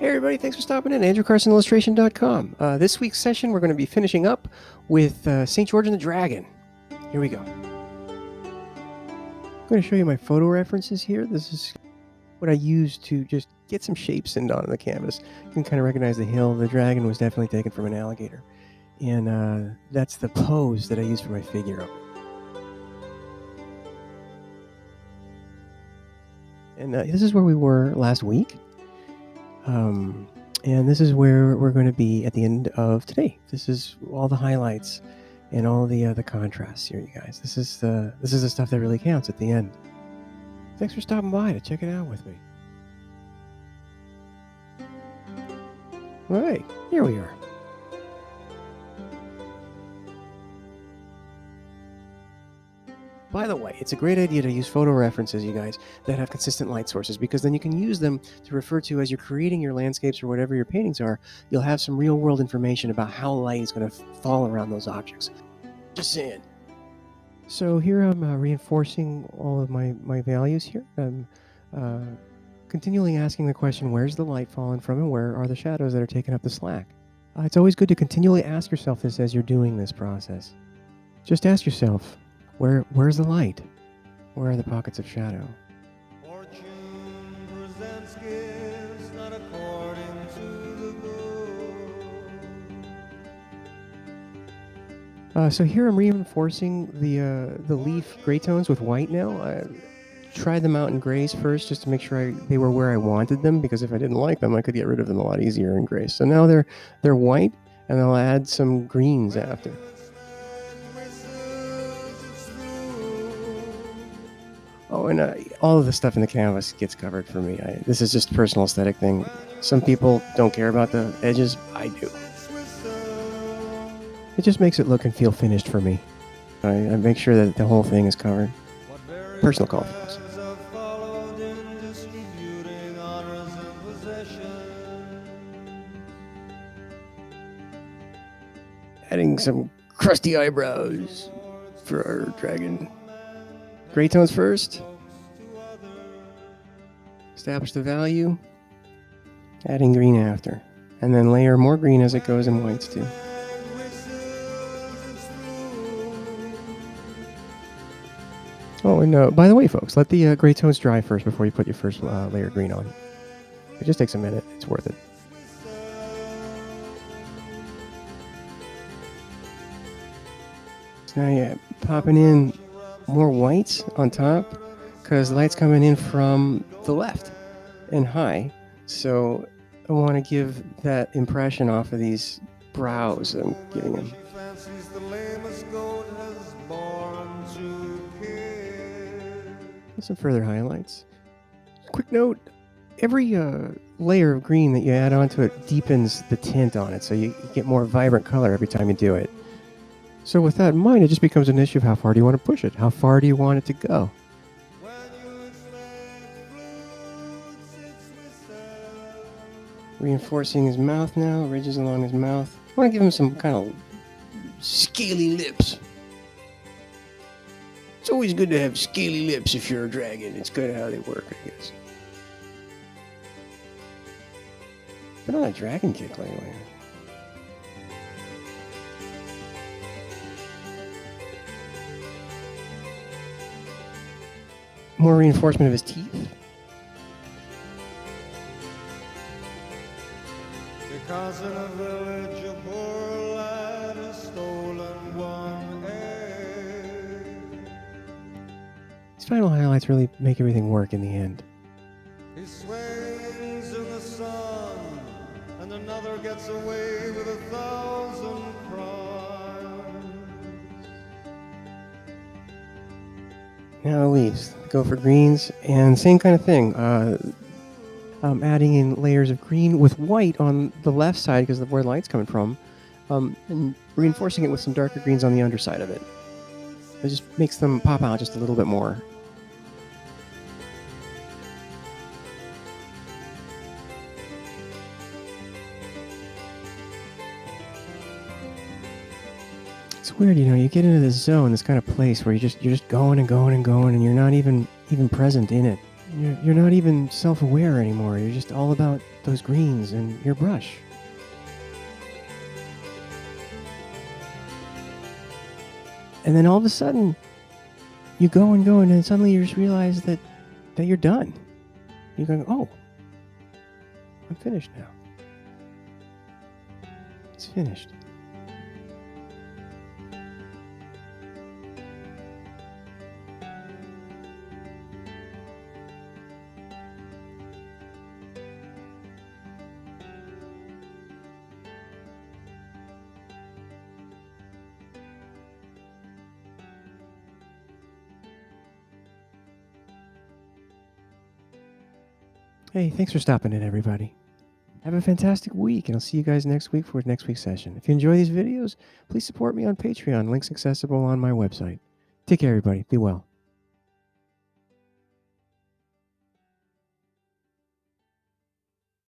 Hey everybody, thanks for stopping in. AndrewCarsonIllustration.com. This week's session, we're going to be finishing up with St. George and the Dragon. Here we go. I'm going to show you my photo references here. This is what I used to just get some shapes in on the canvas. You can kind of recognize the hill. The dragon was definitely taken from an alligator. And that's the pose that I used for my figure. And this is where we were last week. And this is where we're going to be at the end of today. This is all the highlights and all the contrasts here, you guys. This is the stuff that really counts at the end. Thanks for stopping by to check it out with me. All right, here we are. By the way, it's a great idea to use photo references, you guys, that have consistent light sources, because then you can use them to refer to as you're creating your landscapes or whatever your paintings are. You'll have some real world information about how light is going to fall around those objects. Just saying. So here I'm reinforcing all of my values here. I'm continually asking the question, where's the light falling from and where are the shadows that are taking up the slack? It's always good to continually ask yourself this as you're doing this process. Just ask yourself, where's the light? Where are the pockets of shadow? Fortune presents gifts not according to the good. So here I'm reinforcing the leaf gray tones with white now. I tried them out in grays first just to make sure they were where I wanted them, because if I didn't like them, I could get rid of them a lot easier in grays. So now they're white, and I'll add some greens after. Oh, and all of the stuff in the canvas gets covered for me. This is just a personal aesthetic thing. Some people don't care about the edges. I do. It just makes it look and feel finished for me. I make sure that the whole thing is covered. Personal call, folks. Adding some crusty eyebrows for our dragon. Gray tones first. Establish the value. Adding green after. And then layer more green as it goes and whites too. Oh, and by the way, folks, let the gray tones dry first before you put your first layer of green on. It just takes a minute. It's worth it. So now you're popping in more whites on top, because the light's coming in from the left and high. So I want to give that impression off of these brows I'm giving him. Some further highlights. Quick note, every layer of green that you add onto it deepens the tint on it, so you get more vibrant color every time you do it. So with that in mind, it just becomes an issue of how far do you want to push it? How far do you want it to go? Reinforcing his mouth now, ridges along his mouth. I want to give him some kind of scaly lips. It's always good to have scaly lips if you're a dragon. It's good how they work, I guess. Been on a dragon kick lately. More reinforcement of his teeth. Because in a village a poor lad has stolen one egg. These final highlights really make everything work in the end. He swings in the sun, and another gets away with 1,000 crimes. Now the leaves. Go for greens, and same kind of thing. Adding in layers of green with white on the left side, because of where the light's coming from, and reinforcing it with some darker greens on the underside of it. It just makes them pop out just a little bit more. It's weird, you get into this zone, this kind of place where you're just going and going and going, and you're not even present in it. You're not even self-aware anymore. You're just all about those greens in your brush. And then all of a sudden, you go and then suddenly you just realize that you're done. You go, oh, I'm finished now. It's finished. Hey, thanks for stopping in, everybody. Have a fantastic week, and I'll see you guys next week for next week's session. If you enjoy these videos, please support me on Patreon. Links accessible on my website. Take care, everybody. Be well.